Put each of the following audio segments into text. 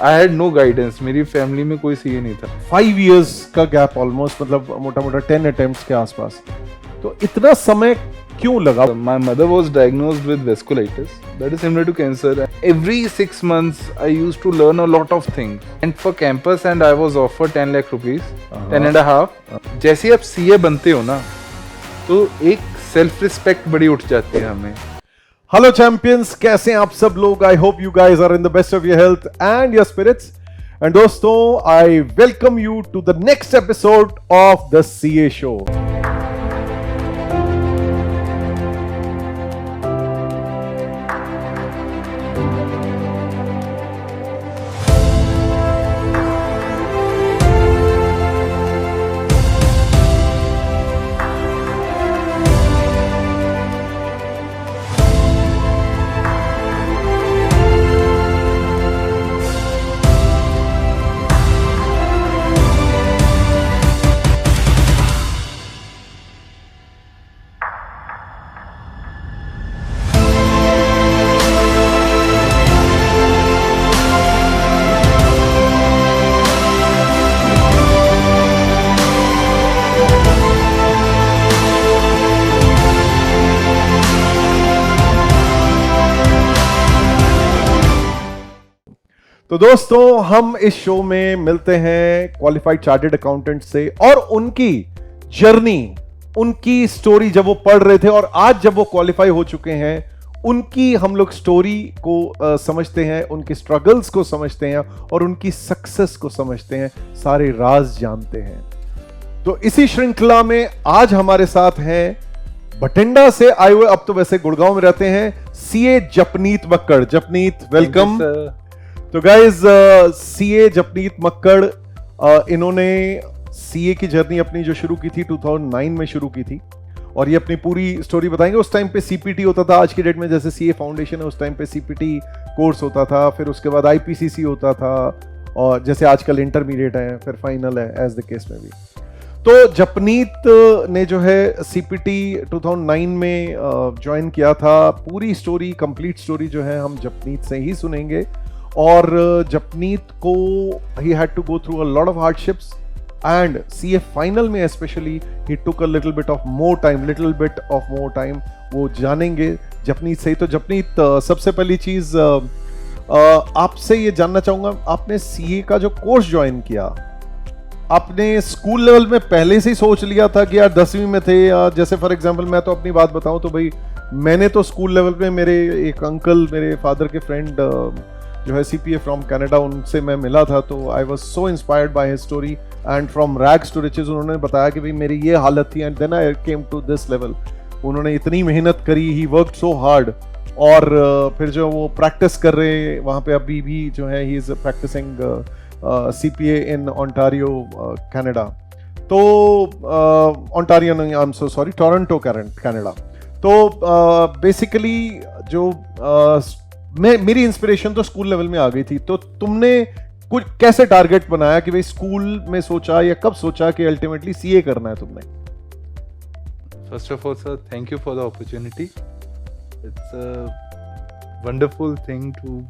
I had no guidance, मेरी family में कोई सीए नहीं था। 5 years का गैप ऑलमोस्ट, मतलब मोटा मोटा 10 अटेम्प्ट्स के आसपास। तो इतना समय क्यों लगा? My mother was diagnosed with vasculitis, that is similar to cancer. Every 6 months, I used to learn a lot of things. And for campus, and I was offered 10 lakh rupees, 10 and a half. जैसे ही आप CA बनते हो ना, तो एक self respect बड़ी उठ जाती है हमें। हेलो चैंपियंस, कैसे हैं आप सब लोग? I hope you guys are in the best of your health and your spirits. And दोस्तों, I welcome you to the next episode of the CA show. तो दोस्तों, हम इस शो में मिलते हैं क्वालिफाइड चार्टर्ड अकाउंटेंट से और उनकी जर्नी, उनकी स्टोरी जब वो पढ़ रहे थे और आज जब वो क्वालिफाई हो चुके हैं, उनकी हम लोग स्टोरी को समझते हैं, उनके स्ट्रगल्स को समझते हैं और उनकी सक्सेस को समझते हैं, सारे राज जानते हैं। तो इसी श्रृंखला में आज हमारे साथ हैं बठिंडा से आए हुए, अब तो वैसे गुड़गांव में रहते हैं, सीए जपनीत मक्कड़। जपनीत, वेलकम। तो गाइज, सीए जपनीत मक्कड़, इन्होंने सीए की जर्नी अपनी जो शुरू की थी 2009 में शुरू की थी और ये अपनी पूरी स्टोरी बताएंगे। उस टाइम पे सीपीटी होता था, आज की डेट में जैसे सीए फाउंडेशन है, उस टाइम पे सीपीटी कोर्स होता था, फिर उसके बाद आईपीसीसी होता था और जैसे आजकल इंटरमीडिएट है, फिर फाइनल है, एज द केस में भी। तो जपनीत ने जो है सीपीटी 2009 में ज्वाइन किया था। पूरी स्टोरी, कंप्लीट स्टोरी जो है हम जपनीत से ही सुनेंगे। और जपनीत को he had to go through a lot of hardships and CA final में especially he took a little bit of more time, वो जानेंगे जपनीत से ही। तो जपनीत, सबसे पहली चीज आपसे ये जानना चाहूंगा, आपने CA का जो कोर्स ज्वाइन किया, आपने स्कूल लेवल में पहले से ही सोच लिया था कि यार 10वीं में थे, या जैसे फॉर एग्जांपल मैं तो अपनी बात बताऊं तो भाई मैंने तो स्कूल लेवल में मेरे एक अंकल, मेरे फादर के फ्रेंड जो है CPA फ्रॉम कनाडा, उनसे मैं मिला था, तो I was so inspired by his story and from rags to riches उन्होंने बताया कि भाई मेरी ये हालत थी and then I came to this level. उन्होंने इतनी मेहनत करी, ही वर्कड सो हार्ड, और फिर जो वो प्रैक्टिस कर रहे वहाँ पे अभी भी जो है he is practicing CPA in Ontario Canada. तो ओंटारियो नहीं, I am so sorry, Toronto Canada. तो बेसिकली जो मेरी इंस्पिरेशन तो स्कूल लेवल में आ गई थी। तो तुमने कुछ कैसे टारगेट बनाया कि भाई स्कूल में सोचा या कब सोचा कि अल्टीमेटली सीए करना है तुमने? First of all sir, thank you for the opportunity. It's a wonderful thing to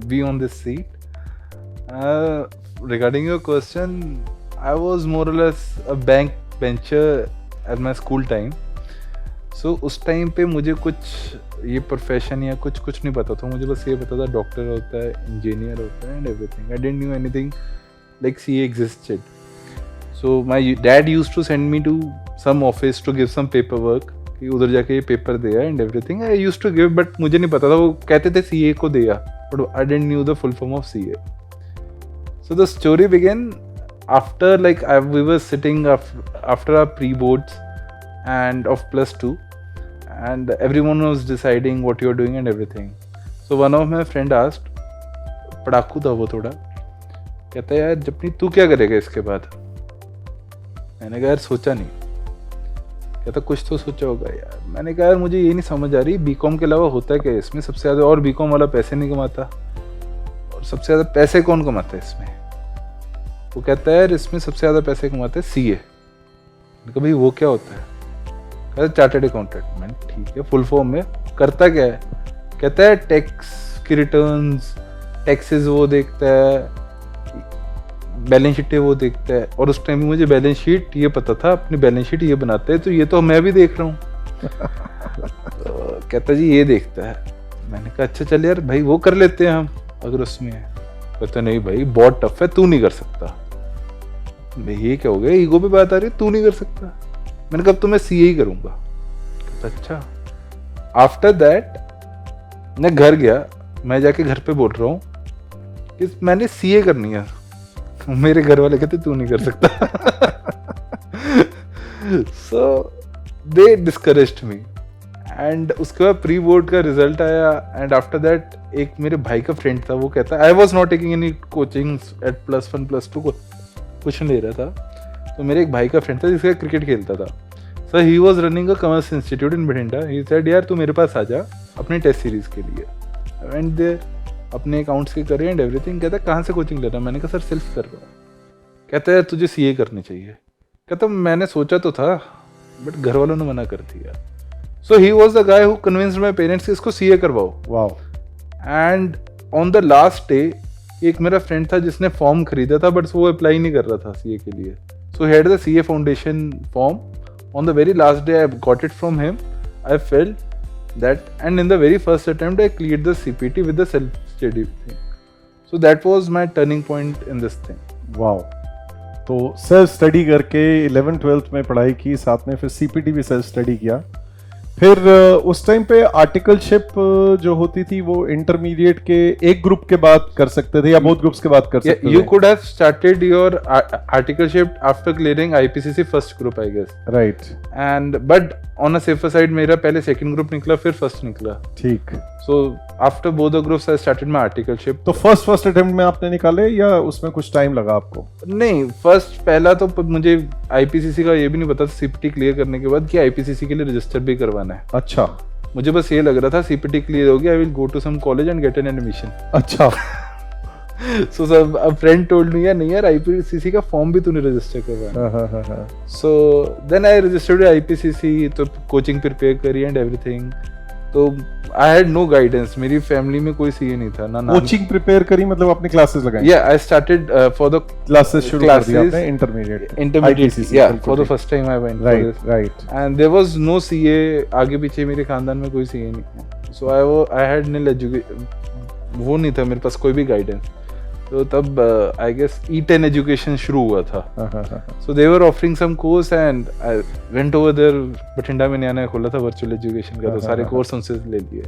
be on this seat. Regarding your question, I was more or less a back bencher at my school time. So उस time पे मुझे कुछ ये profession या कुछ नहीं पता था। मुझे बस ये पता था डॉक्टर होता है, इंजीनियर होता है and everything. I didn't know anything like CA existed. So my dad used to send me to some office to give some paper work, कि उधर जाके ये पेपर दिया and everything. I used to give, but मुझे नहीं पता था, वो कहते थे सीए को दिया, but I didn't knew the full form of CA. So the story began after, like we were sitting after our pre boards and of +2, and everyone was deciding what you're doing and everything. So one of my friend asked, पढ़ाकू था वो थोड़ा, कहता है यार जपनीत तू क्या करेगा इसके बाद? मैंने कहा यार सोचा नहीं। कहता कुछ तो सोचा होगा यार। मैंने कहा यार मुझे ये नहीं समझ आ रही, बीकॉम के अलावा होता है क्या इसमें सबसे ज़्यादा, और बीकॉम वाला पैसे नहीं कमाता, और सबसे ज़्यादा पैसे कौन कमाता है इसमें? वो कहता है यार इसमें सबसे ज़्यादा पैसे कमाते हैं सीए। मैंने कहा भाई वो क्या होता है? कहता चार्टर्ड अकाउंटेंट। मैंने ठीक है, फुल फॉर्म में करता क्या है? कहता है टैक्स की रिटर्न्स, टैक्सेस वो देखता है, बैलेंस शीट वो देखता है, और उस टाइम में मुझे बैलेंस शीट ये पता था, अपनी बैलेंस शीट ये बनाते हैं, तो ये तो मैं भी देख रहा हूँ। तो कहता जी ये देखता है। मैंने कहा अच्छा चल यार भाई वो कर लेते हैं हम अगर उसमें है। कहता नहीं भाई बहुत टफ है, तू नहीं कर सकता। भाई ये क्या हो गया, ईगो पे बात आ रही है, तू नहीं कर सकता। मैंने कहा अब तो मैं सीए ही करूंगा। कहता अच्छा। आफ्टर दैट मैं घर गया, मैं जाके घर पे बोल रहा हूँ कि मैंने सीए करनी है। मेरे घर वाले कहते तू नहीं कर सकता। सो दे डिस्करेज्ड मी। एंड उसके बाद प्री बोर्ड का रिजल्ट आया, एंड आफ्टर दैट एक मेरे भाई का फ्रेंड था, वो कहता I was not taking any coaching at +1 +2 को कुछ नहीं ले रहा था। तो मेरे एक भाई का फ्रेंड था जिसका क्रिकेट खेलता था। So he was running a commerce institute in Bathinda. He said यार तू मेरे पास आ जा अपनी टेस्ट सीरीज के लिए। आई वेंट देयर, अपने अकाउंट्स के करे एंड एवरीथिंग। कहता कहाँ से कोचिंग ले रहा? मैंने कहा सर सेल्फ कर रहा हूँ। कहता है तुझे सीए करनी चाहिए। कहता मैंने सोचा तो था बट घर वालों ने मना कर दिया। So he was the guy who convinced my parents कि इसको सीए करवाओ। Wow. And on the last day एक मेरा फ्रेंड था जिसने फॉर्म खरीदा था बट वो अप्लाई नहीं कर रहा था सीए के लिए। So he had the CA foundation form. On the very last day I got it from him. I felt that, and in the very first attempt I cleared the CPT with the self study thing. So that was my turning point in this thing. Wow. तो self study करके 11th-12th में पढ़ाई की, साथ में फिर CPT भी self study किया। फिर उस टाइम पे आर्टिकलशिप जो होती थी वो इंटरमीडिएट के एक ग्रुप के बाद कर सकते थे या बोथ ग्रुप्स के बाद कर सकते थे? You could have started your articleship after clearing IPCC first group, I guess. Right. And but on a safer side मेरा पहले second group निकला फिर first निकला। ठीक। So after both the groups I started my articleship. तो first attempt में आपने निकाले या उसमें कुछ टाइम लगा आपको? नहीं, फर्स्ट पहला तो मुझे आईपीसीसी का ये भी नहीं पता था सीपीटी क्लियर करने के बाद कि आईपीसीसी के लिए रजिस्टर भी करवाना है। अच्छा। मुझे बस ये लग रहा था सीपीटी क्लियर हो गया, I will go to some college and get an admission. अच्छा। सो सब अ फ्रेंड टोल्ड मी यार नहीं यार आईपीसीसी का फॉर्म भी तूने रजिस्टर करवाना। So then I registered IPCC, तो कोचिंग प्रिपेयर करी एंड एवरीथिंग। तो आई हैड नो गाइडेंस, मेरी फैमिली में कोई सीए नहीं था ना। कोचिंग प्रिपेयर करी मतलब अपनी क्लासेस लगाई? या I started for the classes शुरू कर दिया आपने इंटरमीडिएट या for the first time I went. Right. And there was no CA, आगे पीछे मेरे खानदान में कोई सीए नहीं है। सो आई हैड नील एजुकेशन, वो नहीं था मेरे पास कोई भी गाइडेंस। तो तब आई गेस E10 एजुकेशन शुरू हुआ था। So they were offering some course and I went over there. Bathinda में नया खोला था वर्चुअल एजुकेशन का, तो सारे कोर्स उनसे ले लिए।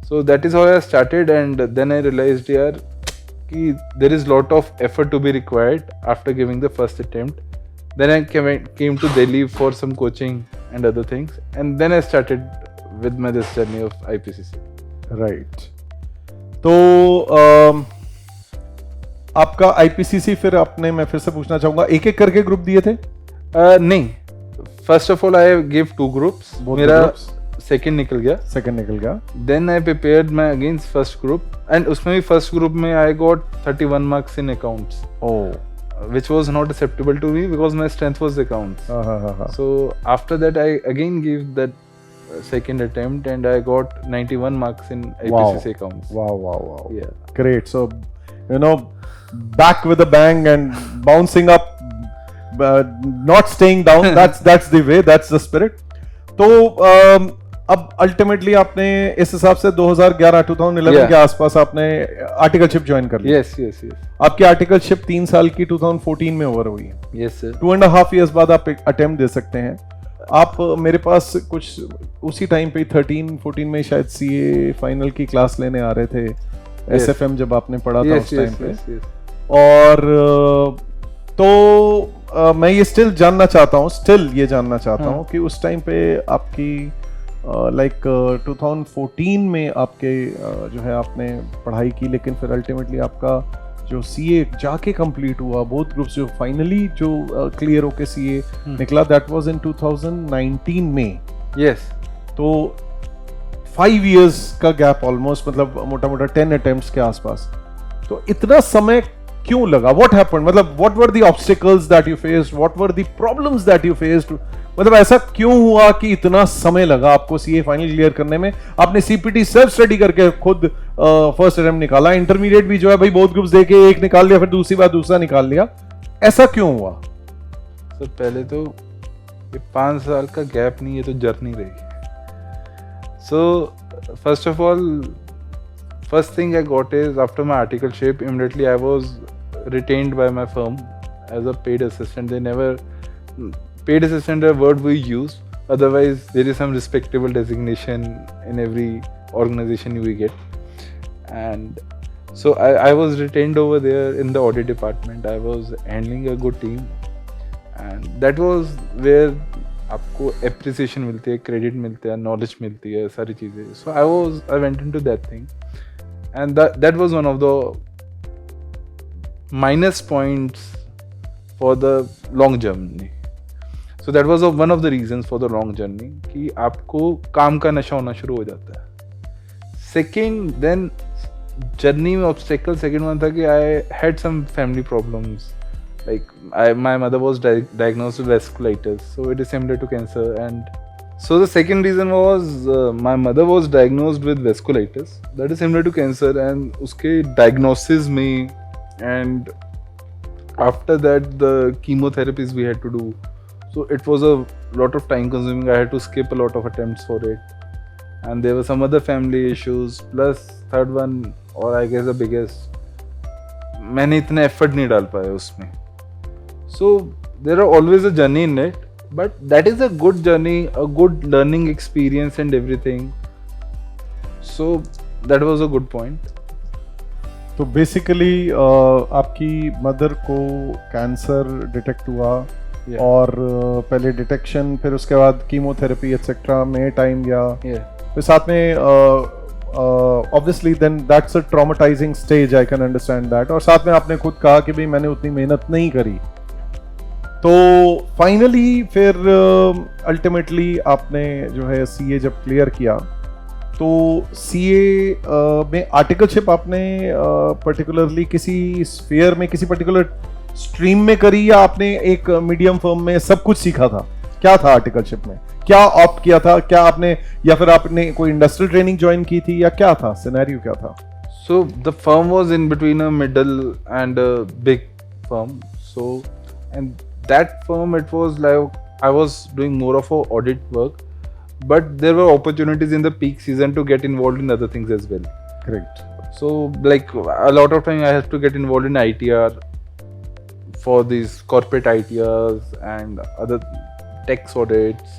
So that is how I started and then I realized यार कि there is lot of effort to be required after giving the first attempt. Then I came to Delhi for some coaching and other things and then I started with my this journey of IPCC. Right. तो आपका IPCC फिर आपने, मैं फिर से पूछना चाहूंगा, एक एक करके ग्रुप दिए थे? नहीं, first of all I give 2 groups. मेरा सेकंड निकल गया। Then I prepared my against first group and उसमें भी फर्स्ट ग्रुप में I got 31 marks in accounts. which was not acceptable to me because my strength was accounts. So after that I again gave that second attempt and I got 91 marks in IPCC accounts. Wow. Yeah. Great. So back with a bang and bouncing up, not staying down. That's the way, that's the spirit. तो अब ultimately आपने इस हिसाब से 2011 के आसपास आपने articleship join कर लिया? Yes. आपकी आर्टिकलशिप 3 साल की 2014 में ओवर हुई है। Yes sir. 2.5 years बाद आप अटेम्प्ट दे सकते हैं। आप मेरे पास कुछ उसी टाइम पे 13-14 में शायद सीए फाइनल की क्लास लेने आ रहे थे। SFM जब आपने पढ़ा था उस टाइम पे। और तो मैं ये जानना चाहता हूँ कि उस टाइम पे आपकी लाइक 2014 में आपके जो है आपने पढ़ाई की, लेकिन फिर अल्टीमेटली आपका जो सीए जाके कंप्लीट हुआ, बोथ ग्रुप्स जो फाइनली जो क्लियर होके सीए निकला, दैट वाज इन 2019 में। यस। तो 5 years का गैप ऑलमोस्ट, मतलब मोटा मोटा 10 अटेम्प्ट्स के आसपास। तो इतना समय क्यों लगा? What happened? मतलब what were the obstacles that you faced, what were the problems that you faced? मतलब ऐसा क्यों हुआ कि इतना समय लगा आपको सीए फाइनल क्लियर करने में? आपने सीपीटी सेल्फ स्टडी करके खुद फर्स्ट अटेम्प्ट निकाला, इंटरमीडिएट भी जो है भाई बहुत ग्रुप्स देके एक निकाल लिया, फिर दूसरी बार दूसरा निकाल लिया, ऐसा क्यों हुआ? सर पहले तो ये 5 साल का गैप नहीं, ये तो जर्नी रही। So first of all, first thing I got is after my articleship, immediately I was retained by my firm as a paid assistant. They never, paid assistant a word we use, otherwise there is some respectable designation in every organization we get. And so I was retained over there in the audit department. I was handling a good team, and that was where आपको appreciation मिलती है, credit मिलता है, knowledge मिलती है, सारी चीज़ें. So I went into that thing. And that was one of the minus points for the long journey. So that was one of the reasons for the long journey कि आपको काम का नशा होना शुरू हो जाता है. Second, then journey में obstacle second one था कि I had some family problems. Like my mother was diagnosed with vasculitis, so it is similar to cancer. And so the second reason was my mother was diagnosed with vasculitis, that is similar to cancer, and uske diagnosis में, and after that the chemotherapies we had to do, so it was a lot of time consuming. I had to skip a lot of attempts for it, and there were some other family issues, plus third one, or I guess the biggest, मैंने इतने effort नहीं डाल पाया उसमें. So there are always a journey in it, but that is a good journey, a good learning experience and everything. So that was a good point. तो basically आपकी mother को cancer detect हुआ, Yeah. और पहले detection, फिर उसके बाद chemotherapy etcetera में टाइम गया, Yeah. फिर साथ में obviously then that's a traumatizing stage, I can understand that, और साथ में आपने खुद कहा कि भाई मैंने उतनी मेहनत नहीं करी, तो फाइनली फिर अल्टीमेटली आपने जो है सीए जब क्लियर किया, तो सीए में आर्टिकलशिप आपने पर्टिकुलरली किसी स्फीयर में, किसी पर्टिकुलर स्ट्रीम में करी, या आपने एक मीडियम फर्म में सब कुछ सीखा था? क्या था आर्टिकलशिप में, क्या ऑप्ट किया था, क्या आपने, या फिर आपने कोई इंडस्ट्रियल ट्रेनिंग ज्वाइन की थी, या क्या था सिनेरियो, क्या था? So the firm was in between a middle and a big firm. So and that firm, it was like I was doing more of a audit work, but there were opportunities in the peak season to get involved in other things as well. Correct. So like a lot of time I have to get involved in ITR for these corporate ITRs and other tax audits.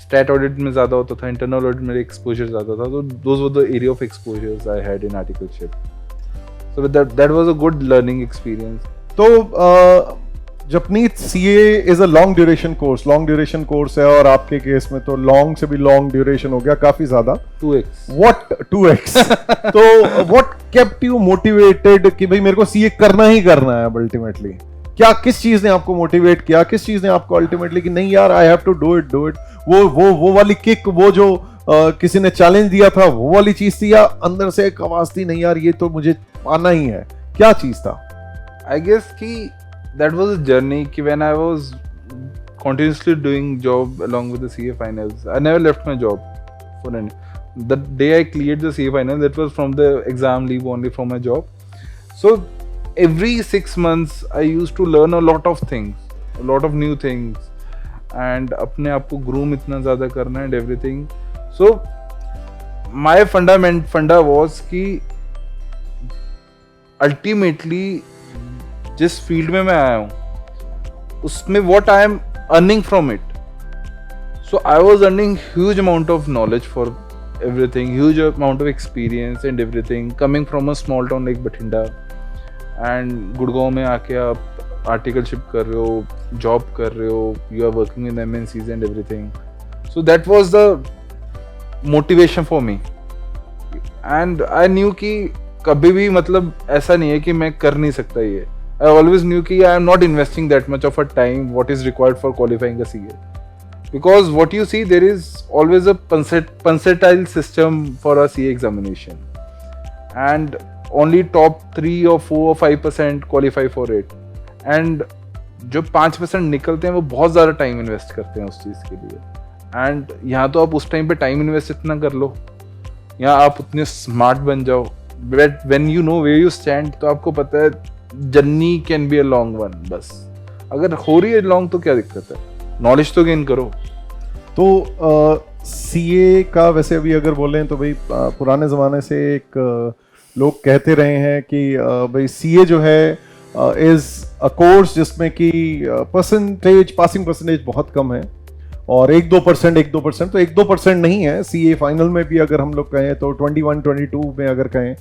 Stat audit में ज़्यादा होता था, internal audit में exposure ज़्यादा था, so those were the area of exposures I had in articleship. So that was a good learning experience. तो Japneet CA is a long duration course है, और आपके केस में तो लॉन्ग से भी लॉन्ग ड्यूरेशन हो गया, काफी ज्यादा, 2x. What 2x? तो व्हाट केप्ट यू मोटिवेटेड कि भाई मेरे को सीए करना ही करना है अल्टीमेटली? क्या, किस चीज ने आपको मोटिवेट किया, किस चीज ने आपको अल्टीमेटली कि नहीं यार I have to do it? वो वाली किक, वो जो किसी ने चैलेंज दिया था, वो वाली चीज थी, या अंदर से एक आवाज थी नहीं यार ये तो मुझे आना ही है? क्या चीज था? I guess कि that was a journey कि when I was continuously doing job along with the CA finals, I never left my job for any. The day I cleared the CA finals, that was from the exam leave only from my job. So every 6 months I used to learn a lot of things, a lot of new things, and अपने आप को groom इतना ज़्यादा करना and everything. So my funda was कि ultimately जिस field में मैं आया हूँ उसमें what I am earning from it. So I was earning huge amount of knowledge for everything, huge amount of experience and everything, coming from a small town like Bathinda, and Gurgaon में आके आप articleship कर रहे हो, job कर रहे हो, you are working in MNCs and everything. So that was the motivation for me, and I knew कि कभी भी मतलब ऐसा नहीं है कि मैं कर नहीं सकता ये. I always knew कि I am not investing that much of a time what is required for qualifying a CA, because what you see, there is always a percentile system for a CA examination, and only top 3 or 4 or 5% qualify for it. And जो 5% निकलते हैं वो बहुत ज़्यादा time invest करते हैं उस चीज़ के लिए. एंड यहाँ तो आप उस टाइम पे टाइम इन्वेस्ट इतना कर लो, यहाँ आप उतने स्मार्ट बन जाओ. But when you know where you stand, तो आपको पता है journey can be a long one. बस अगर हो रही है लॉन्ग तो क्या दिक्कत है, नॉलेज तो गेन करो. तो सीए का वैसे अभी अगर बोलें तो भाई पुराने ज़माने से एक लोग कहते रहे हैं कि भाई सीए जो है इज़ अ कोर्स जिसमें कि परसेंटेज, पासिंग परसेंटेज बहुत कम है, और 1-2% तो 1-2% नहीं है. सीए फाइनल में भी अगर हम लोग कहें तो 21-22 में अगर कहें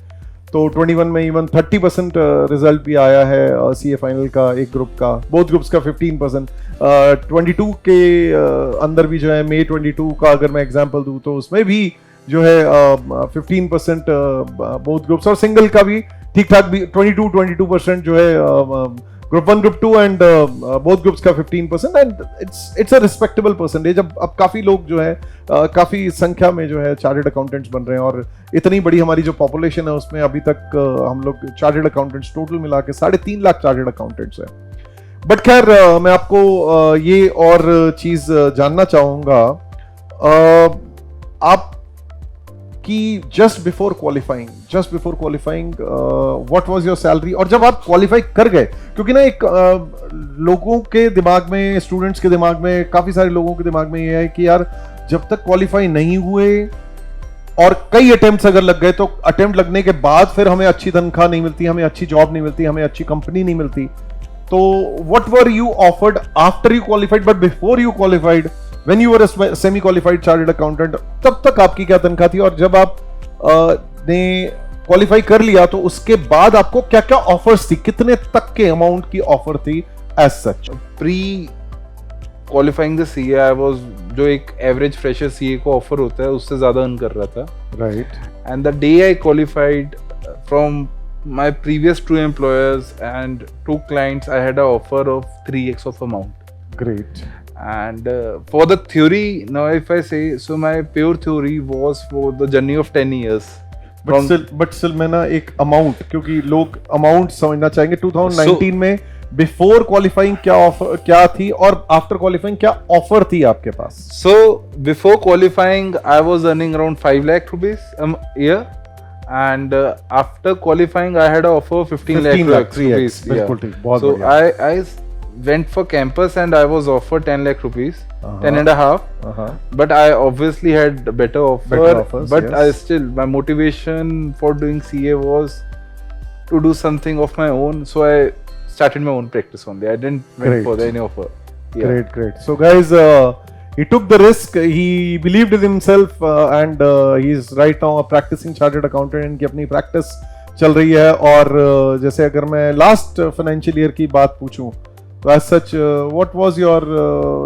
तो 21 में इवन 30% रिजल्ट भी आया है सीए फाइनल का, एक ग्रुप का, बोथ ग्रुप्स का 15%. 22 के अंदर भी जो है मई 22 का अगर मैं एग्जांपल दूं तो उसमें भी जो है 15% बोथ ग्रुप्स, और सिंगल का भी ठीक ठाक भी 22% जो है group 1 group 2 and both groups का 15%. And it's a respectable percentage. अब काफी लोग जो है काफी संख्या में जो है चार्टर्ड अकाउंटेंट्स बन रहे हैं, और इतनी बड़ी हमारी जो पॉपुलेशन है उसमें अभी तक हम लोग चार्टर्ड अकाउंटेंट्स टोटल मिला के 3.5 लाख चार्टर्ड अकाउंटेंट्स हैं. बट खैर मैं आपको ये और चीज जानना चाहूंगा, आप कि just before qualifying what was your salary, और जब आप क्वालिफाई कर गए, क्योंकि ना एक लोगों के दिमाग में, स्टूडेंट्स के दिमाग में, काफी सारे लोगों के दिमाग में ये है कि यार जब तक क्वालिफाई नहीं हुए और कई अटेम्प्ट्स अगर लग गए तो अटेम्प्ट लगने के बाद फिर हमें अच्छी तनख्वाह नहीं मिलती, हमें अच्छी जॉब नहीं मिलती, हमें अच्छी कंपनी नहीं मिलती. तो what were you offered after you qualified, but before you qualified when you were a semi qualified chartered accountant, तब तक आपकी क्या तनख्वाह थी, और जब आप ने क्वालिफाई कर लिया तो उसके बाद आपको क्या क्या ऑफर्स थी, कितने तक के अमाउंट की ऑफर थी as such? Pre qualifying the CA I was, जो एक एवरेज फ्रेशर सीए को ऑफर होता है उससे ज्यादा अर्न कर रहा था. Right. And the day I qualified from my previous 2 employers and 2 clients, I had an offer of 3x of amount. Great. And for the theory, now if I say so, my pure theory was for the journey of 10 years. But still मैं ना एक amount, क्योंकि लोग amount समझना चाहेंगे. 2019 में before qualifying क्या offer क्या थी, और आफ्टर क्वालिफाइंग क्या ऑफर थी आपके पास? So before qualifying I was earning around 5 lakh rupees a year, and after qualifying I had an offer of 15 lakh rupees. बिल्कुल ठीक, बहुत so बढ़िया. I went for campus and I was offered 10 lakh rupees, 10 and a half. But I obviously had better offers, but yes. I still, my motivation for doing CA was to do something of my own, so I started my own practice only. I didn't wait for any offer. Yeah. Great. So guys, he took the risk, he believed in himself, and he is right now a practicing chartered accountant. इनकी अपनी practice चल रही है. और जैसे अगर मैं last financial year की बात पूछूं तो as such what was your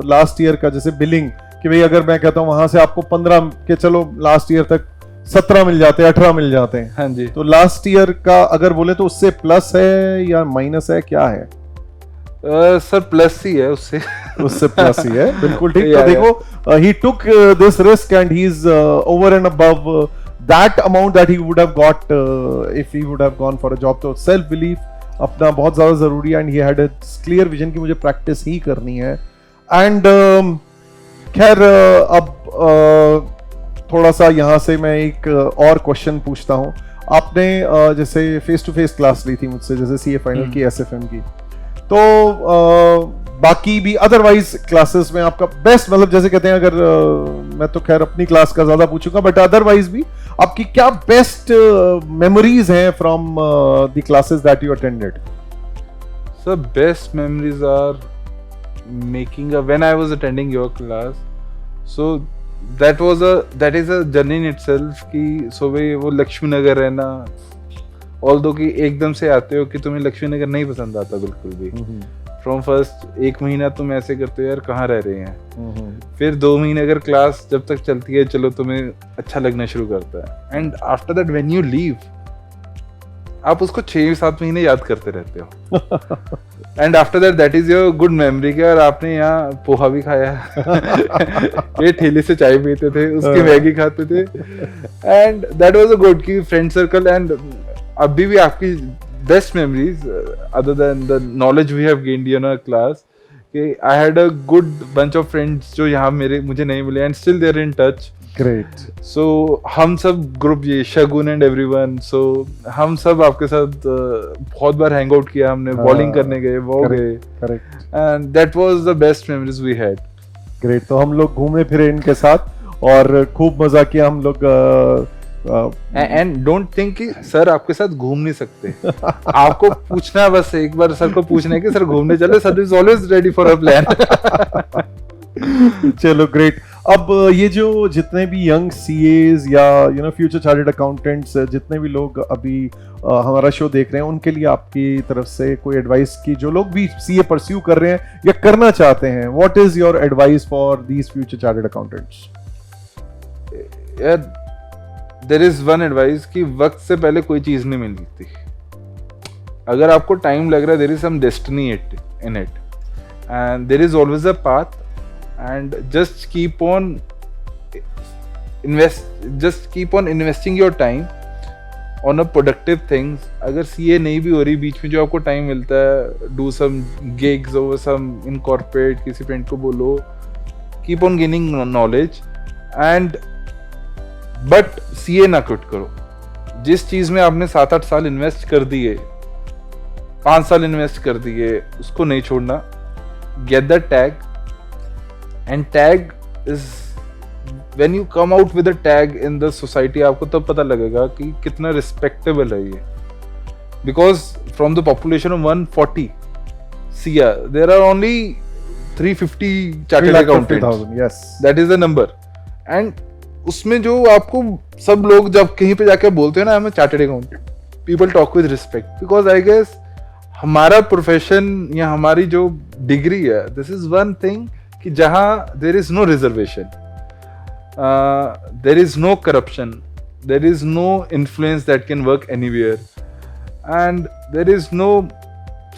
last year का जैसे बिलिंग, कि भाई अगर मैं कहता हूँ वहां से आपको 15 के, चलो लास्ट ईयर तक 17 मिल जाते हैं, 18 मिल जाते हैं. हाँ जी. तो लास्ट ईयर का अगर बोले तो उससे प्लस है या माइनस है, क्या है? सर प्लस ही है, उससे प्लस ही है. बिल्कुल ठीक. तो देखो, he took this risk and he is over and above that amount that he would have got if he would have gone for a job. तो सेल्फ बिलीफ अपना बहुत ज्यादा जरूरी है, and he had a clear vision कि मुझे practice ही करनी है. एंड खैर अब थोड़ा सा यहाँ से मैं एक और क्वेश्चन पूछता हूँ. आपने जैसे फेस टू फेस क्लास ली थी मुझसे, जैसे सीए फाइनल की, एसएफएम की, तो बाकी भी अदरवाइज क्लासेस में आपका बेस्ट, मतलब जैसे कहते हैं, अगर मैं तो खैर अपनी क्लास का ज्यादा पूछूंगा, बट अदरवाइज भी आपकी क्या बेस्ट मेमोरीज हैं from the classes that you attended? Sir best memories are making when I was attending your class, so that is a journey in itself कि सुबह वो लक्ष्मी नगर रहना, ऑल्दो कि एकदम से आते हो कि तुम्हें लक्ष्मी नगर नहीं पसंद आता बिल्कुल भी. फ्रॉम फर्स्ट 1 महीना तुम ऐसे करते हो यार कहाँ रह रहे हैं, फिर 2 महीने अगर क्लास जब तक चलती है चलो तुम्हें अच्छा लगना शुरू करता है, and after that when you leave आप उसको 6-7 महीने याद करते रहते हो. And after that is your good memory कि यार आपने यहाँ पोहा भी खाया ये ठेले से चाय पीते थे, उसकी मैगी खाते थे, and that was a good की फ्रेंड सर्कल. एंड अभी भी आपकी best memories other than the knowledge we have gained in our class कि I had a good bunch of friends जो यहाँ मुझे नहीं मिले and still they are in touch. Great. So हम सब ग्रुप, ये शगुन एंड एवरीवन, सो हम सब आपके साथ बहुत बार हैंग आउट किया हमने, बॉलिंग करने गए, वो गए, correct, and that was the best memories we had. Great. तो हम लोग घूमे फिरे इनके साथ और खूब मजा किया हम लोग. एंड डोंट थिंक कि सर आपके साथ घूम नहीं सकते. आपको पूछना है, बस एक बार सर को पूछना है कि सर घूमने चले, sir is always ready for a plan. चलो ग्रेट. अब ये जो जितने भी यंग सीएज या फ्यूचर चार्टर्ड अकाउंटेंट्स, जितने भी लोग अभी हमारा शो देख रहे हैं, उनके लिए आपकी तरफ से कोई एडवाइस की, जो लोग भी सीए परस्यू कर रहे हैं या करना चाहते हैं, what is your advice for these future chartered accountants? यार देयर इज वन एडवाइस कि वक्त से पहले कोई चीज नहीं मिलती. अगर आपको टाइम लग रहा है, there is some destiny in it and there is always a path. And just keep on investing your time on a productive things. अगर CA नहीं भी हो रही, बीच में जो आपको टाइम मिलता है, do some gigs or some in corporate, किसी फ्रेंड को बोलो, keep on gaining knowledge and but CA ना क्विट करो. जिस चीज में आपने 7-8 साल इन्वेस्ट कर दिए, 5 साल इन्वेस्ट कर दिए, उसको नहीं छोड़ना. Get the tag. And tag is when you come out with a tag in the society, आपको तब पता लगेगा कि कितना respectable है ये. Because from the population of 140 CA, there are only 350 chartered accountants. Yes. That is the number. And उसमें जो आपको सब लोग जब कहीं पे जाके बोलते हैं ना, I'm a chartered accountant, people talk with respect. Because I guess हमारा प्रोफेशन या हमारी जो डिग्री है, this is one thing कि जहाँ there is no reservation, there is no corruption, there is no influence that can work anywhere, and there is no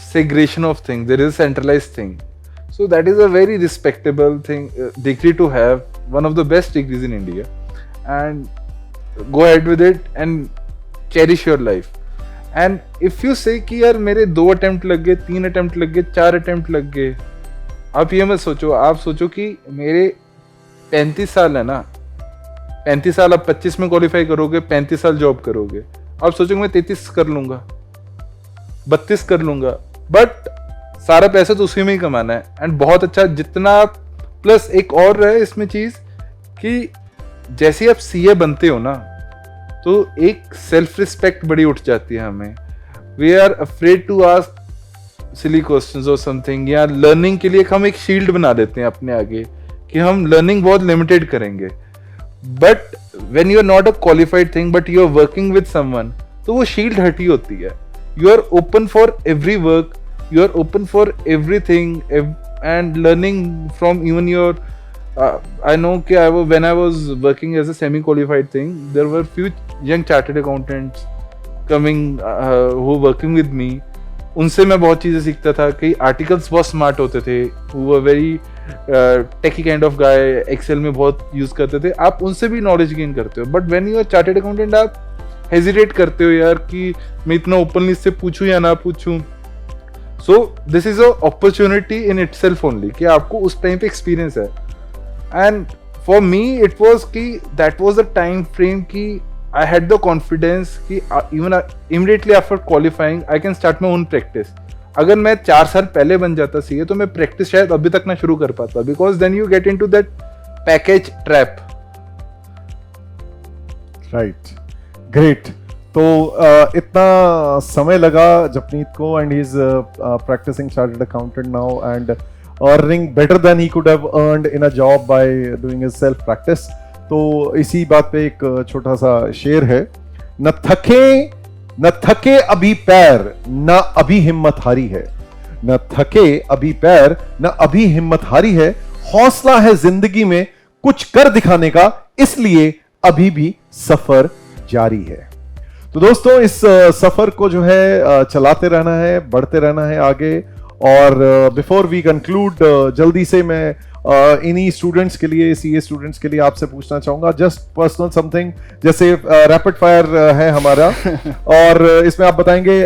segregation of things, there is a centralized thing. So that is a very respectable thing, degree to have, one of the best degrees in India, and go ahead with it and cherish your life. And if you say कि यार मेरे 2 attempt लग गए, 3 attempt लग गए, 4 attempt लग गए, आप ये मत सोचो. आप सोचो कि मेरे 35 साल है ना, 35 साल आप 25 में क्वालिफाई करोगे, 35 साल जॉब करोगे. आप सोचोगे मैं 33 कर लूंगा, 32 कर लूंगा, बट सारा पैसा तो उसी में ही कमाना है. एंड बहुत अच्छा, जितना प्लस एक और है इसमें चीज कि जैसे आप सीए बनते हो ना, तो एक सेल्फ रिस्पेक्ट बड़ी उठ जाती है हमें. We are afraid to ask silly questions और समथिंग, या लर्निंग के लिए हम एक शील्ड बना देते हैं अपने आगे कि हम लर्निंग बहुत लिमिटेड करेंगे. But when you are not a qualified thing but you are working with someone, तो वो शील्ड हटी होती है. You are open for every work, you are open for everything and learning from even your I know कि when I was working as a semi-qualified thing, there were few young chartered accountants coming who were working with me. उनसे मैं बहुत चीज़ें सीखता था. कई articles बहुत smart होते थे, वो were very techie kind of guy, Excel में बहुत यूज़ करते थे. आप उनसे भी नॉलेज गेन करते हो. But when you are chartered accountant, आप हेजिटेट करते हो यार कि मैं इतना ओपनली से पूछूं या ना पूछूं. So this is a opportunity in itself only कि आपको उस टाइम पे एक्सपीरियंस है. And for me it was कि that was the time frame कि I had the confidence कि even immediately after qualifying I can start my own practice. अगर मैं 4 साल पहले बन जाता सीए तो मैं प्रैक्टिस शायद अभी तक ना शुरू कर पाता, because then you get into that package trap. Right, great. तो इतना समय लगा जपनीत को, and he is practicing chartered accountant now and earning better than he could have earned in a job by doing his self practice. तो इसी बात पे एक छोटा सा शेर है, न थके अभी पैर, न अभी हिम्मत हारी है. न थके अभी पैर, न अभी हिम्मत हारी है, हौसला है जिंदगी में कुछ कर दिखाने का, इसलिए अभी भी सफर जारी है. तो दोस्तों, इस सफर को जो है चलाते रहना है, बढ़ते रहना है आगे, और बिफोर वी कंक्लूड जल्दी से मैं इन्हीं स्टूडेंट्स के लिए, सीए स्टूडेंट्स के लिए आपसे पूछना चाहूंगा जस्ट पर्सनल समथिंग, जैसे रैपिड फायर है हमारा और इसमें आप बताएंगे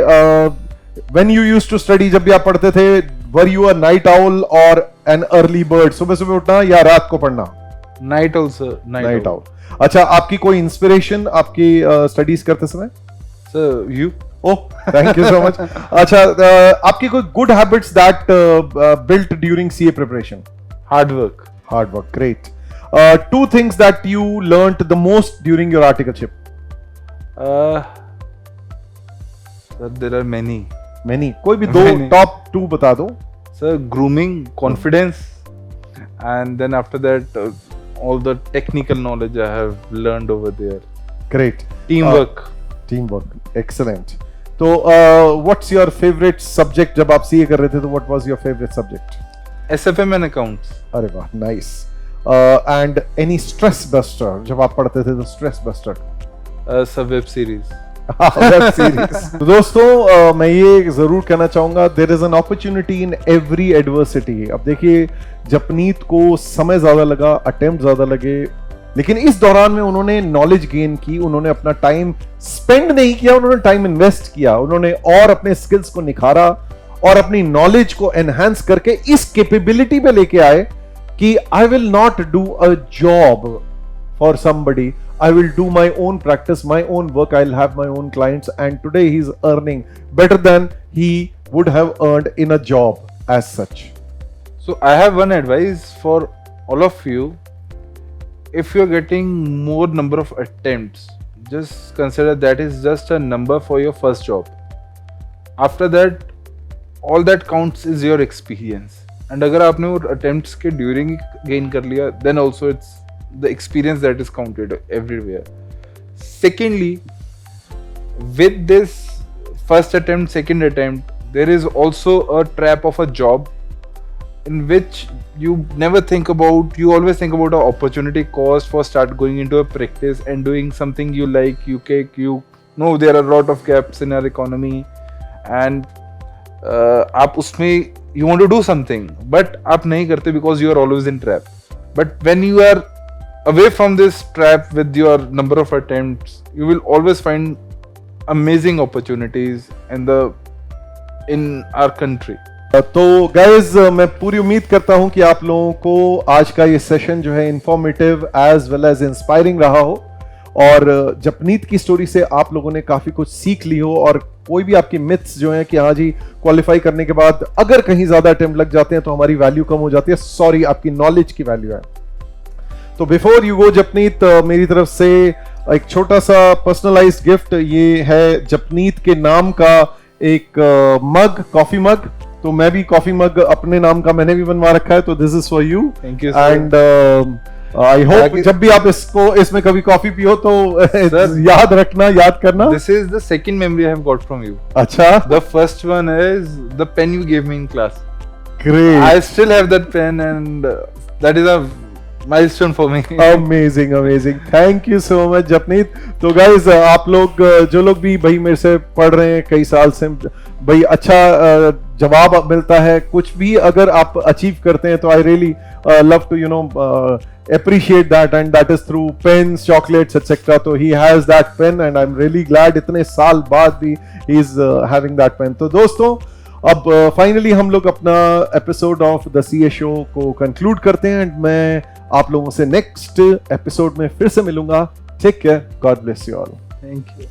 when you used to study, जब भी आप पढ़ते थे, were you a night owl और एन अर्ली बर्ड, सुबह सुबह उठना या रात को पढ़ना? Night owl sir, night owl. अच्छा, आपकी कोई इंस्पिरेशन आपकी स्टडीज करते समय? Sir you. Oh, thank you so much. अच्छा, आपकी कोई good habits that built during CA preparation? Hard work. Hard work, great. Two things that you learnt the most during your articleship? Sir, there are many. Many. कोई भी दो Many. top two बता दो. Sir, grooming, confidence, and then after that, all the technical knowledge I have learned over there. Great. Teamwork. Teamwork, excellent. तो what's your favorite subject? जब आप CA कर रहे थे तो what was your favorite subject? SFM and accounts. अरे वाह, nice. And any stress buster जब आप पढ़ते थे तो stress buster? Sir, web series. Web series. तो दोस्तों मैं ये जरूर कहना चाहूंगा, there is an opportunity in every adversity. अब देखिए, जपनीत को समय ज्यादा लगा, अटेम्प्ट ज्यादा लगे, लेकिन इस दौरान में उन्होंने नॉलेज गेन की, उन्होंने अपना टाइम स्पेंड नहीं किया, उन्होंने टाइम इन्वेस्ट किया, उन्होंने और अपने स्किल्स को निखारा और अपनी नॉलेज को एनहांस करके इस कैपेबिलिटी पे लेके आए कि I will not do a job for somebody, I will do my own practice, my own work, I'll have my own clients, and today he's earning better than he would have earned in a job as such. So I have one advice for all of you. If you're getting more number of attempts, just consider that is just a number for your first job. After that, all that counts is your experience. And अगर आपने वो attempts के during gain कर लिया, then also it's the experience that is counted everywhere. Secondly, with this first attempt, second attempt, there is also a trap of a job in which you never think about, you always think about the opportunity cost for start going into a practice and doing something you like, you know there are a lot of gaps in our economy and आप उसमें you want to do something but आप नहीं करते because you are always in trap. But when you are away from this trap with your number of attempts, you will always find amazing opportunities in our country. तो guys मैं पूरी उम्मीद करता हूं कि आप लोगों को आज का ये सेशन जो है informative as well as inspiring रहा हो और जपनीत की स्टोरी से आप लोगों ने काफी कुछ सीख ली हो और कोई भी आपकी मिथ्स जो हैं कि हाँ जी क्वालिफाई करने के बाद अगर कहीं ज्यादा अटेम्प्ट लग जाते हैं तो हमारी वैल्यू कम हो जाती है, सॉरी, आपकी नॉलेज की वैल्यू है। तो बिफोर यू गो जपनीत, मेरी तरफ से एक छोटा सा पर्सनलाइज्ड गिफ्ट, ये है जपनीत के नाम का एक मग, कॉफी मग। तो मैं भी कॉफी मग अपने नाम का मैंने भी बनवा रखा है, तो this is for you. Thank you and I hope जब भी आप इसमें कभी कॉफी पियो तो याद रखना, याद करना। This is the second memory I have got from you. अच्छा, the first one is the pen you give me in class. Great, I still have that pen and that is a milestone for me. Amazing, amazing. Thank you so much Japneet. तो guys, आप लोग जो लोग भी भाई मेरे से पढ़ रहे हैं कई साल से, भाई अच्छा जवाब मिलता है, कुछ भी अगर आप अचीव करते हैं तो I really love to appreciate that, and that is through pens, chocolates, etc. तो he has that pen and I'm really glad इतने साल बाद भी he is having that pen। तो दोस्तों, अब फाइनली हम लोग अपना episode of the CA show को कंक्लूड करते हैं एंड मैं आप लोगों से नेक्स्ट एपिसोड में फिर से मिलूंगा। Take care, god bless you all. Thank you.